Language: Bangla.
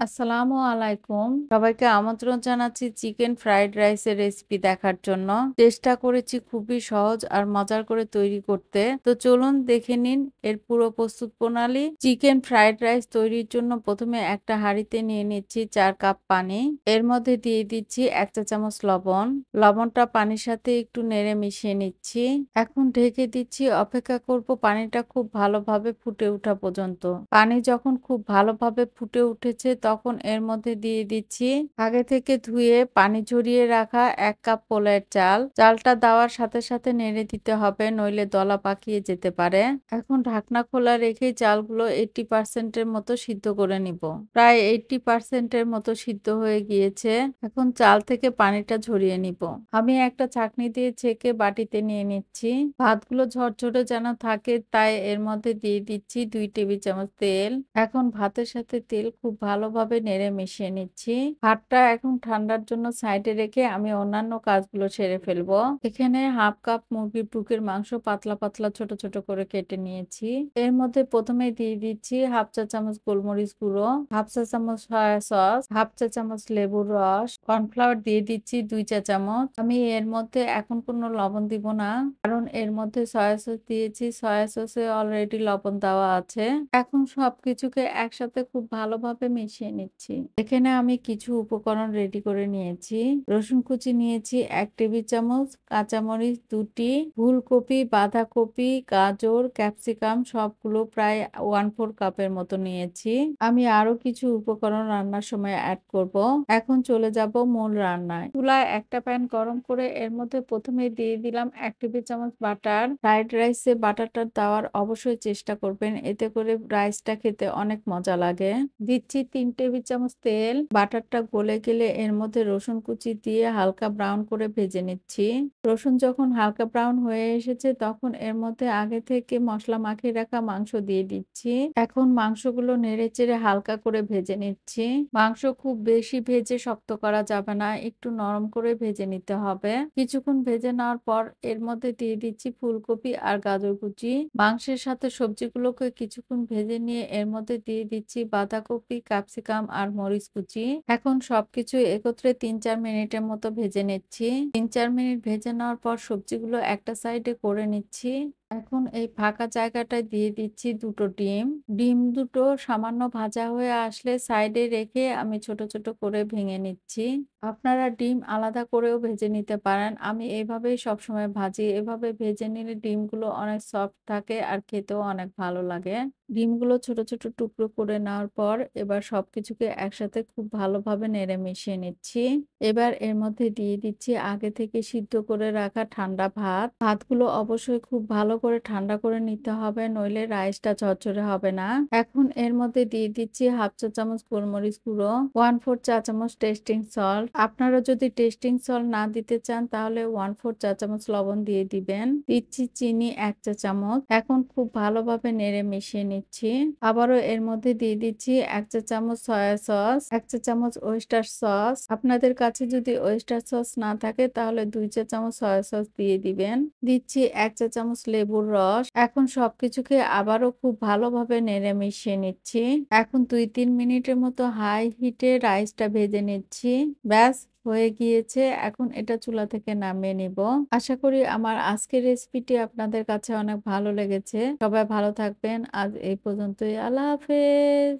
আসসালামু আলাইকুম। সবাইকে আমন্ত্রণ জানাচ্ছি চিকেন ফ্রাইড রাইসের রেসিপি দেখার জন্য। চেষ্টা করেছি খুবই সহজ আর মজার করে তৈরি করতে। তো চলুন দেখে নিন এর পুরো প্রস্তুত প্রণালী। চিকেন ফ্রাইড রাইস তৈরির জন্য প্রথমে একটা হাঁড়িতে নিয়ে নিচ্ছি 4 কাপ পানি। এর মধ্যে দিয়ে দিচ্ছি 1 চা চামচ লবণ। লবণটা পানির সাথে একটু নেড়ে মিশিয়ে নিচ্ছি। এখন ঢেকে দিচ্ছি, অপেক্ষা করব পানিটা খুব ভালোভাবে ফুটে ওঠা পর্যন্ত। পানি যখন খুব ভালোভাবে ফুটে উঠেছে তখন এর মধ্যে দিয়ে দিচ্ছি আগে থেকে ধুয়ে পানি ঝরিয়ে রাখা 1 কাপ পোলার চাল। চালটা দেওয়ার সাথে সাথে নেড়ে দিতে হবে, নইলে দলা পাকিয়ে যেতে পারে। এখন ঢাকনা খোলা রেখে চালগুলো 80% এর মতো সিদ্ধ করে নিব। প্রায় 80% এর মতো সিদ্ধ হয়ে গিয়েছে। এখন চাল থেকে পানিটা ঝরিয়ে নিব। আমি একটা ছাঁকনি দিয়ে ছেঁকে বাটিতে নিয়ে নিচ্ছি। ভাতগুলো ঝরঝরে যেন থাকে তাই এর মধ্যে দিয়ে দিচ্ছি 2 টেবিল চামচ তেল। এখন ভাতের সাথে তেল খুব ভালোভাবে নেড়ে মিশিয়ে নিচ্ছি। ভাতটা এখন ঠান্ডার জন্য সাইডে রেখে আমি অন্যান্য কাজগুলো সেরে ফেলবো। এখানে হাফ কাপ মুরগির বুকের মাংস পাতলা পাতলা ছোট ছোট করে কেটে নিয়েছি। এর মধ্যে প্রথমে দিয়ে দিচ্ছি হাফ চা চামচ গোলমরিচ গুঁড়ো, হাফ চা চামচ সয়া সস, হাফ চা চামচ লেবুর রস, কর্নফ্লাওয়ার দিয়ে দিচ্ছি 2 চা চামচ। আমি এর মধ্যে এখন কোনো লবণ দিব না, কারণ এর মধ্যে সয়া সস দিয়েছি। সয়া সসে অলরেডি লবণ দেওয়া আছে। এখন সবকিছুকে একসাথে খুব ভালোভাবে মিশিয়ে নিচ্ছি। এখানে আমি কিছু উপকরণ রেডি করে নিয়েছি। রসুন কুচি নিয়েছি 1 টেবিল চামচ, কাঁচামরিচ 2টি, ফুলকপি, বাঁধাকপি, গাজর, ক্যাপসিকাম সবগুলো প্রায় 1/4 কাপের মতো নিয়েছি। আমি আরো কিছু উপকরণ রান্নার সময় অ্যাড করব। এখন চলে যাব মূল রান্নায়। চুলায় একটা প্যান গরম করে এর মধ্যে প্রথমে দিয়ে দিলাম 1 টেবিল চামচ বাটার। ফ্রাইড রাইসে বাটারটা দেওয়ার অবশ্যই চেষ্টা করবেন, এতে করে রাইসটা খেতে অনেক মজা লাগে। দিচ্ছি 3 টেবিল চামচ তেল। বাটারটা গলে গেলে এর মধ্যে রসুন কুচি দিয়ে হালকা ব্রাউন করে ভেজে নিচ্ছি। রসুন যখন হালকা ব্রাউন হয়ে এসেছে তখন এর মধ্যে আগে থেকে মশলা মাখিয়ে রাখা মাংস দিয়ে দিচ্ছি। এখন মাংসগুলো নেড়েচেড়ে হালকা করে ভেজে নিচ্ছি। মাংস খুব বেশি ভেজে শক্ত করা যাবে না, একটু নরম করে ভেজে নিতে হবে। কিছুক্ষণ ভেজে নেওয়ার পর এর মধ্যে দিয়ে দিচ্ছি ফুলকপি আর গাজর কুচি। মাংসের সাথে সবজিগুলোকে কিছুক্ষণ ভেজে নিয়ে এর মধ্যে দিয়ে দিচ্ছি বাঁধাকপি, ক্যাপসিকাম আর মরিচ কুচি। এখন সবকিছু একত্রে 3-4 মিনিটের মতো ভেজে নিচ্ছি। 3-4 মিনিট ভেজে নেওয়ার পর সবজিগুলো একটা সাইডে করে নিচ্ছি। এখন এই ফাঁকা জায়গাটায় দিয়ে দিচ্ছি 2টো ডিম। ডিম দুটো সামান্য ভাজা হয়ে আসলে সাইডে রেখে আমি ছোট ছোট করে ভেঙে নিচ্ছি। আপনারা ডিম আলাদা করেও ভেজে নিতে পারেন। আমি এভাবেই সবসময় ভাজি। এভাবে ভেজে নিলে ডিমগুলো অনেক সফট থাকে আর খেতেও অনেক ভালো লাগে। ডিমগুলো ছোট ছোট টুকরো করে নেওয়ার পর এবার সবকিছুকে একসাথে খুব ভালোভাবে নেড়ে মিশিয়ে নিচ্ছি। এবার এর মধ্যে দিয়ে দিচ্ছি আগে থেকে সিদ্ধ করে রাখা ঠান্ডা ভাত। ভাতগুলো অবশ্যই খুব ভালো করে ঠান্ডা করে নিতে হবে, নইলে রাইসটা ঝরঝরে হবে না। এখন এর মধ্যে দিয়ে দিচ্ছি হাফ চা চামচ গোলমরিচ গুঁড়ো, 1/4 চা চামচ টেস্টিং সল্ট। আপনারা যদি টেস্টিং সল্ট না দিতে চান তাহলে 1/4 চা চামচ লবণ দিয়ে দিবেন। দিচ্ছি চিনি 1 চা চামচ। এখন খুব ভালোভাবে নেড়ে মিশিয়ে নিচ্ছি। আবারও এর মধ্যে দিয়ে দিচ্ছি 1 চা চামচ সয়া সস, 1 চা চামচ ওয়েস্টার সস। আপনাদের কাছে যদি ওয়েস্টার সস না থাকে তাহলে 2 চা চামচ সয়া সস দিয়ে দিবেন। দিচ্ছি 1 চা চামচ লেবুর রস। এখন সবকিছুকে আবারও খুব ভালোভাবে নেড়ে মিশিয়ে নিচ্ছি। এখন 2-3 মিনিটের মতো হাই হিটে রাইসটা ভেজে নিচ্ছি। ব্যাস, হয়ে গিয়েছে। এখন এটা চুলা থেকে নামিয়ে নিব। আশা করি আমার আজকের রেসিপিটি আপনাদের কাছে অনেক ভালো লেগেছে। সবাই ভালো থাকবেন। আজ এই পর্যন্তই। আল্লাহ হাফেজ।